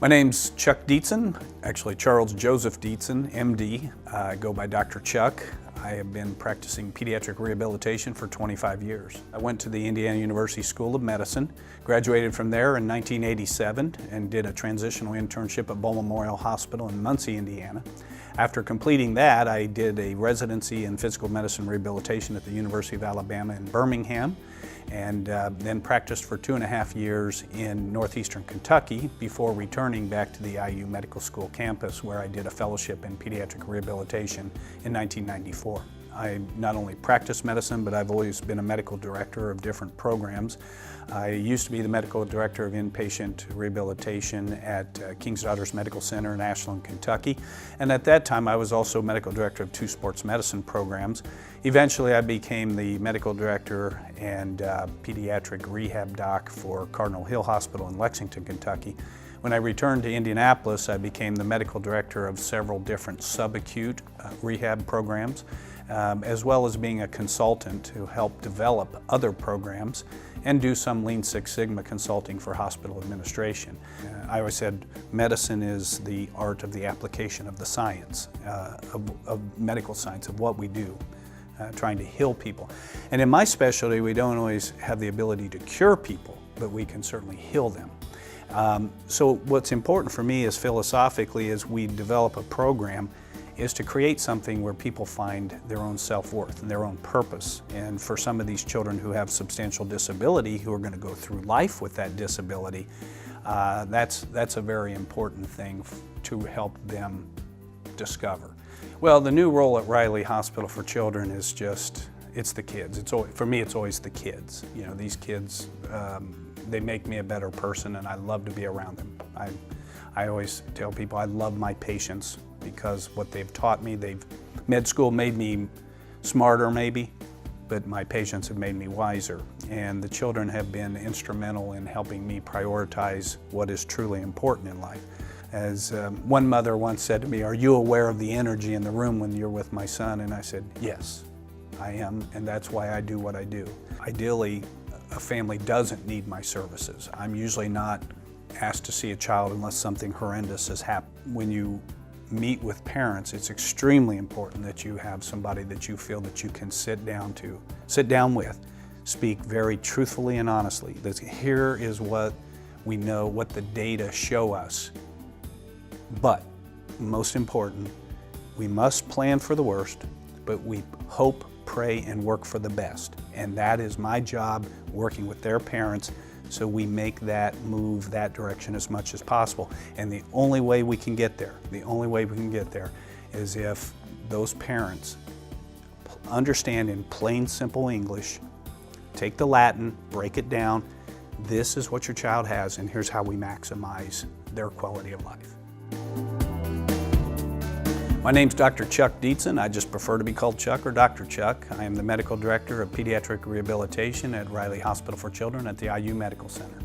My name's Chuck Dietzen, actually Charles Joseph Dietzen, MD. I go by Dr. Chuck. I have been practicing pediatric rehabilitation for 25 years. I went to the Indiana University School of Medicine, graduated from there in 1987, and did a transitional internship at Bull Memorial Hospital in Muncie, Indiana. After completing that, I did a residency in physical medicine rehabilitation at the University of Alabama in Birmingham, and then practiced for 2.5 years in northeastern Kentucky before returning back to the IU Medical School campus, where I did a fellowship in pediatric rehabilitation in 1994. I not only practice medicine, but I've always been a medical director of different programs. I used to be the medical director of inpatient rehabilitation at King's Daughters Medical Center in Ashland, Kentucky. And at that time, I was also medical director of 2 sports medicine programs. Eventually, I became the medical director and pediatric rehab doc for Cardinal Hill Hospital in Lexington, Kentucky. When I returned to Indianapolis, I became the medical director of several different subacute rehab programs, as well as being a consultant to help develop other programs and do some Lean Six Sigma consulting for hospital administration. I always said medicine is the art of the application of the science, of medical science, of what we do, trying to heal people. And in my specialty, we don't always have the ability to cure people, but we can certainly heal them. So what's important for me is philosophically, as we develop a program, is to create something where people find their own self-worth and their own purpose. And for some of these children who have substantial disability, who are going to go through life with that disability, that's a very important thing to help them discover. Well, the new role at Riley Hospital for Children is just, it's the kids. For me, it's always the kids. You know, these kids, they make me a better person, and I love to be around them. I always tell people I love my patients because what they've taught me, med school made me smarter maybe, but my patients have made me wiser. And the children have been instrumental in helping me prioritize what is truly important in life. As one mother once said to me, "Are you aware of the energy in the room when you're with my son?" And I said, "Yes, I am, and that's why I do what I do." Ideally, a family doesn't need my services. I'm usually not asked to see a child unless something horrendous has happened. When you meet with parents, it's extremely important that you have somebody that you feel that you can sit down with, speak very truthfully and honestly. Here is what we know, what the data show us. But most important, we must plan for the worst, but we hope, pray, and work for the best. And that is my job, working with their parents, so we make that move that direction as much as possible. And the only way we can get there, is if those parents understand in plain, simple English, take the Latin, break it down, this is what your child has, and here's how we maximize their quality of life. My name's Dr. Chuck Dietzen. I just prefer to be called Chuck or Dr. Chuck. I am the Medical Director of Pediatric Rehabilitation at Riley Hospital for Children at the IU Medical Center.